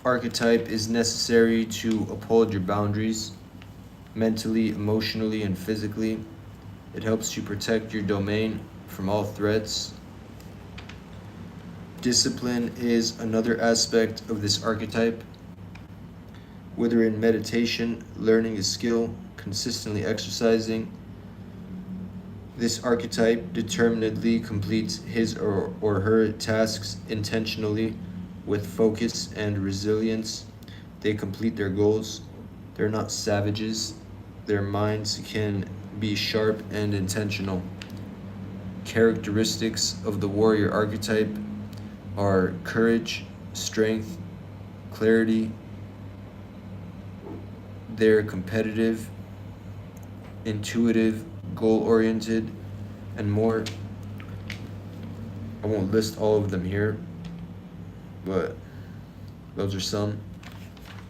archetype is necessary to uphold your boundaries mentally, emotionally, and physically. It helps you protect your domain from all threats. Discipline is another aspect of this archetype. Whether in meditation, learning a skill, consistently exercising, this archetype determinedly completes his or her tasks intentionally with focus and resilience. They complete their goals. They're not savages. Their minds can be sharp and intentional. Characteristics of the warrior archetype are courage, strength, clarity. They're competitive, intuitive, goal-oriented, and more. I won't list all of them here, but those are some.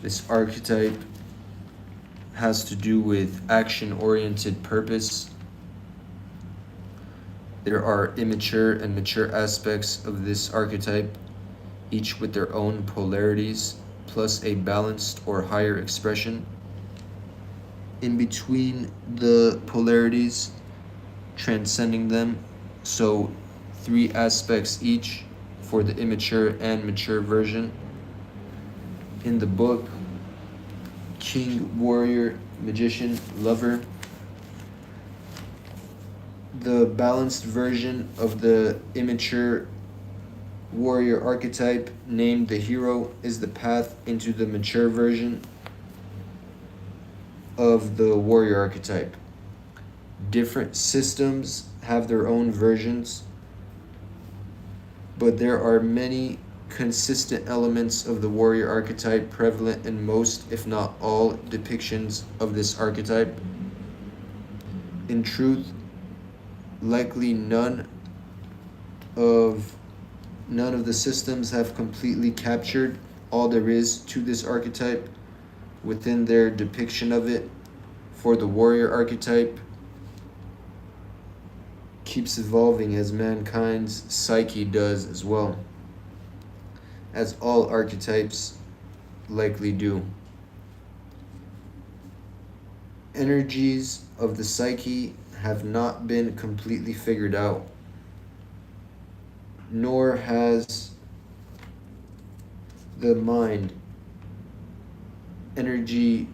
This archetype has to do with action-oriented purpose. There are immature and mature aspects of this archetype, each with their own polarities, plus a balanced or higher expression. In between the polarities, transcending them, so 3 aspects each for the immature and mature version. In the book, King, Warrior, Magician, Lover, the balanced version of the immature warrior archetype named the hero is the path into the mature version of the warrior archetype. Different systems have their own versions, but there are many consistent elements of the warrior archetype prevalent in most, if not all, depictions of this archetype. In truth, likely none of the systems have completely captured all there is to this archetype within their depiction of it, for the warrior archetype keeps evolving as mankind's psyche does as well, as all archetypes likely do. Energies of the psyche have not been completely figured out, nor has the mind, energy,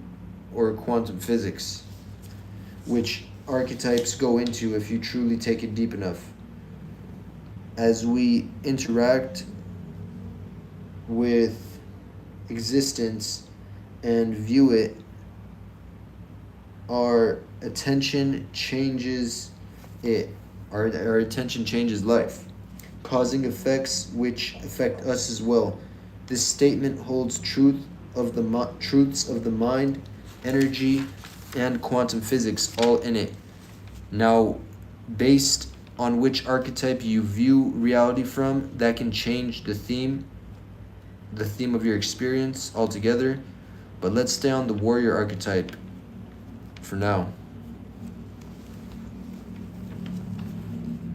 or quantum physics, which archetypes go into if you truly take it deep enough. As we interact with existence and view it, our attention changes it. Our attention changes life, causing effects which affect us as well. This statement holds truths of the mind, energy, and quantum physics all in it. Now, based on which archetype you view reality from, that can change the theme of your experience altogether. But let's stay on the warrior archetype for now.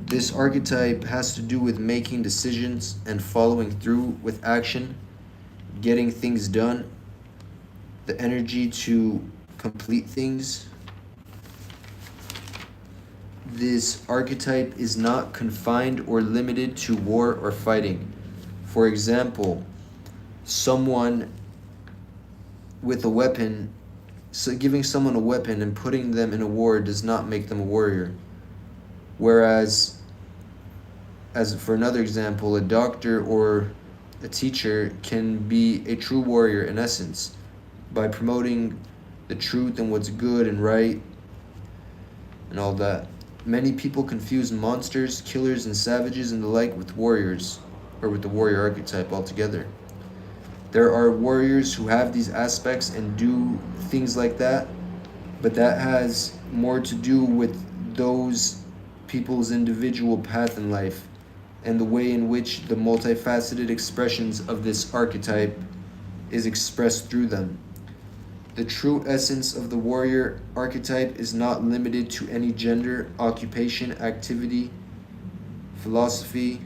This archetype has to do with making decisions and following through with action, getting things done, the energy to complete things. This archetype is not confined or limited to war or fighting. For example, someone with a weapon, so giving someone a weapon and putting them in a war does not make them a warrior. Whereas, as for another example, a doctor or a teacher can be a true warrior in essence by promoting the truth and what's good and right and all that. Many people confuse monsters, killers, and savages and the like with warriors, or with the warrior archetype altogether. There are warriors who have these aspects and do things like that, but that has more to do with those people's individual path in life and the way in which the multifaceted expressions of this archetype is expressed through them. The true essence of the warrior archetype is not limited to any gender, occupation, activity, philosophy,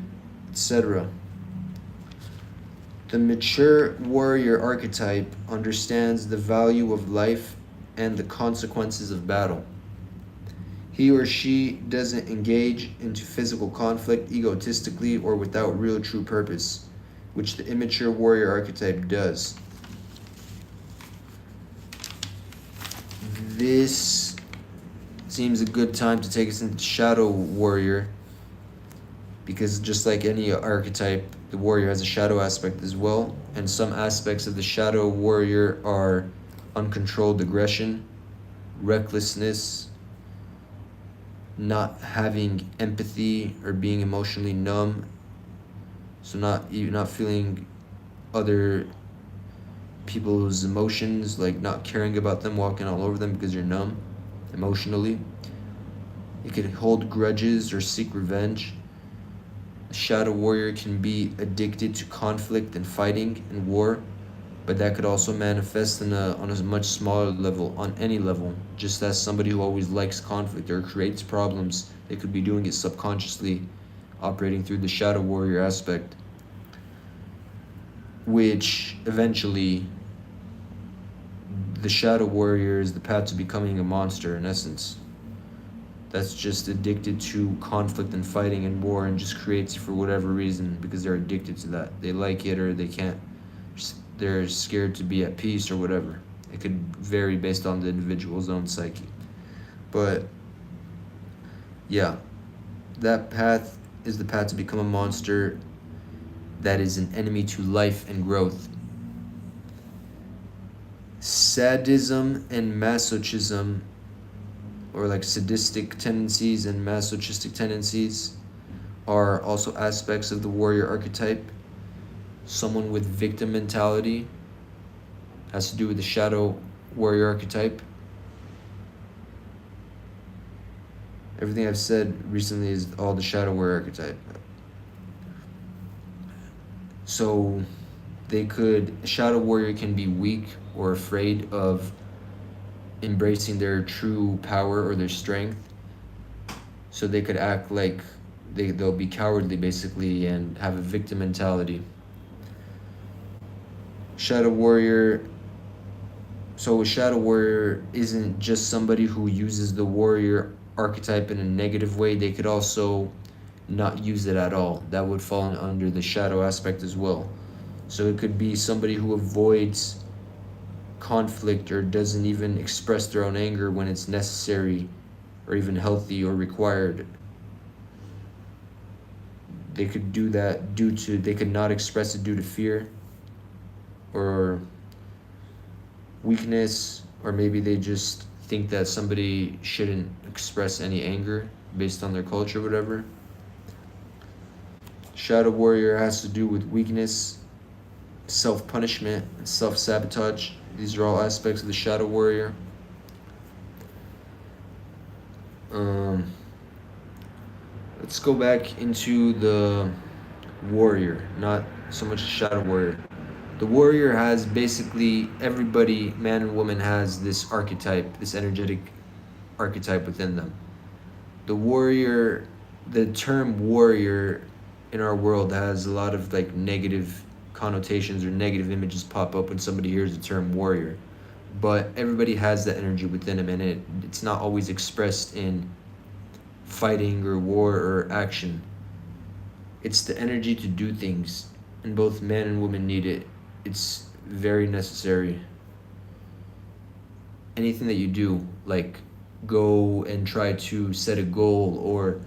etc. The mature warrior archetype understands the value of life and the consequences of battle. He or she doesn't engage into physical conflict egotistically or without real true purpose, which the immature warrior archetype does. This seems a good time to take us into Shadow Warrior, because just like any archetype, the warrior has a shadow aspect as well, and some aspects of the Shadow Warrior are uncontrolled aggression, recklessness, not having empathy or being emotionally numb, so you're not feeling other people's emotions, like not caring about them, walking all over them because you're numb emotionally. You could hold grudges or seek revenge. A shadow warrior can be addicted to conflict and fighting and war, but that could also manifest on a much smaller level, on any level. Just as somebody who always likes conflict or creates problems, they could be doing it subconsciously, operating through the shadow warrior aspect, which eventually the shadow warrior is the path to becoming a monster in essence. That's just addicted to conflict and fighting and war and just creates it for whatever reason because they're addicted to that. They like it or they can't. They're scared to be at peace or whatever. It could vary based on the individual's own psyche. But yeah, that path is the path to become a monster that is an enemy to life and growth. Sadism and masochism, or like sadistic tendencies and masochistic tendencies, are also aspects of the warrior archetype. Someone with victim mentality has to do with the shadow warrior archetype. Everything I've said recently is all the shadow warrior archetype. So a shadow warrior can be weak or afraid of embracing their true power or their strength. So they could act like they'll be cowardly basically and have a victim mentality. Shadow warrior. So a shadow warrior isn't just somebody who uses the warrior archetype in a negative way. They could also not use it at all. That would fall under the shadow aspect as well. So it could be somebody who avoids conflict or doesn't even express their own anger when it's necessary or even healthy or required. They could do that they could not express it due to fear or weakness, or maybe they just think that somebody shouldn't express any anger based on their culture or whatever. Shadow warrior has to do with weakness, self-punishment, and self-sabotage. These are all aspects of the shadow warrior. Let's go back into the warrior, not so much the shadow warrior. The warrior has basically everybody, man and woman, has this archetype, this energetic archetype within them. The warrior, the term warrior in our world has a lot of like negative connotations or negative images pop up when somebody hears the term warrior. But everybody has that energy within them, and it's not always expressed in fighting or war or action. It's the energy to do things, and both man and woman need it. It's very necessary. Anything that you do, like go and try to set a goal or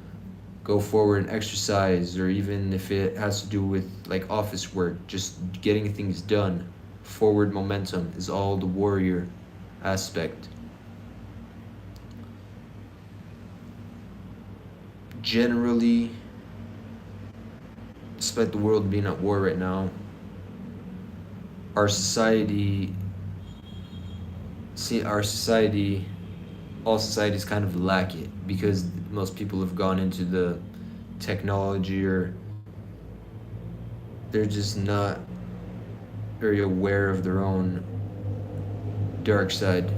go forward and exercise, or even if it has to do with like office work, just getting things done, forward momentum is all the warrior aspect. Generally, despite the world being at war right now, all societies kind of lack it because most people have gone into the technology, or they're just not very aware of their own dark side.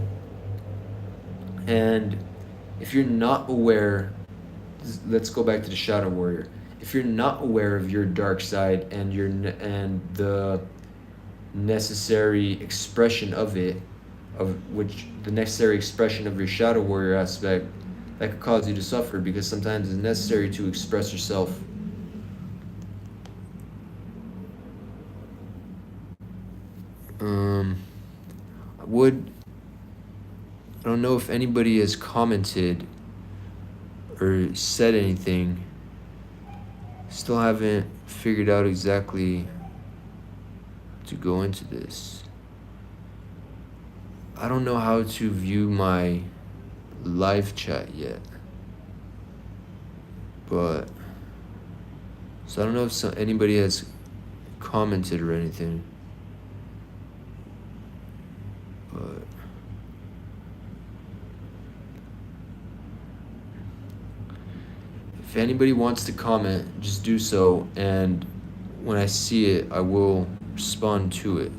And if you're not aware, let's go back to the shadow warrior. If you're not aware of your dark side and the necessary expression of it, of which the necessary expression of your shadow warrior aspect, that could cause you to suffer, because sometimes it's necessary to express yourself. I don't know if anybody has commented or said anything. Still haven't figured out exactly to go into this. I don't know how to view my live chat yet, but so I don't know if anybody has commented or anything, but if anybody wants to comment, just do so, and when I see it, I will respond to it.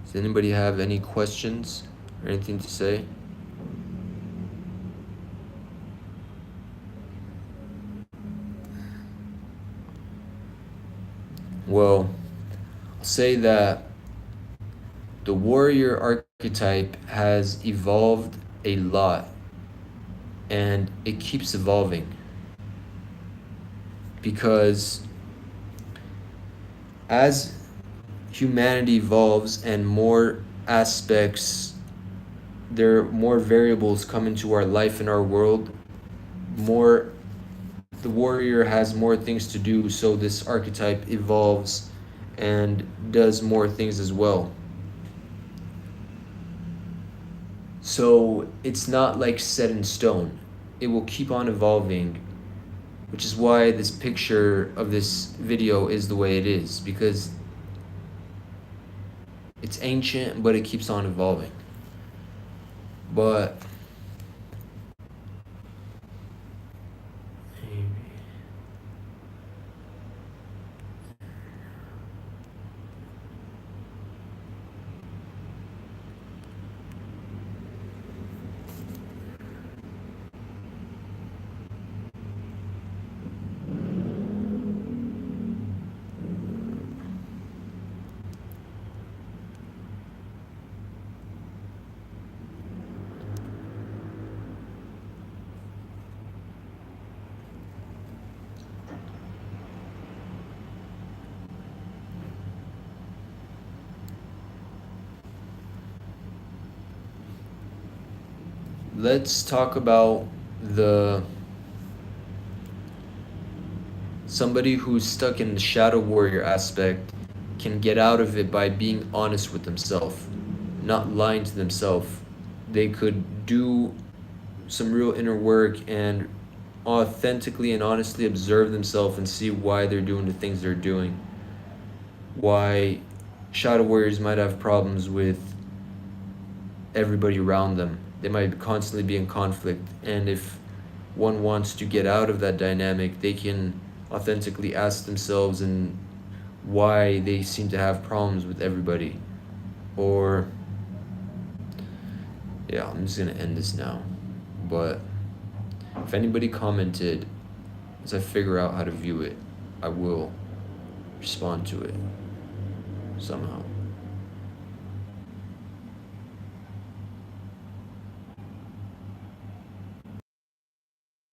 Does anybody have any questions or anything to say? Well, I'll say that the warrior archetype has evolved a lot, and it keeps evolving, because as humanity evolves and more aspects, there are more variables come into our life and our world, the warrior has more things to do, so this archetype evolves and does more things as well. So it's not like set in stone. It will keep on evolving, which is why this picture of this video is the way it is, because it's ancient, but it keeps on evolving. But let's talk about somebody who's stuck in the shadow warrior aspect can get out of it by being honest with themselves, not lying to themselves. They could do some real inner work and authentically and honestly observe themselves and see why they're doing the things they're doing. Why shadow warriors might have problems with everybody around them. They might constantly be in conflict, and if one wants to get out of that dynamic, they can authentically ask themselves and why they seem to have problems with everybody. Or yeah, I'm just gonna end this now, but if anybody commented, as I figure out how to view it, I will respond to it somehow.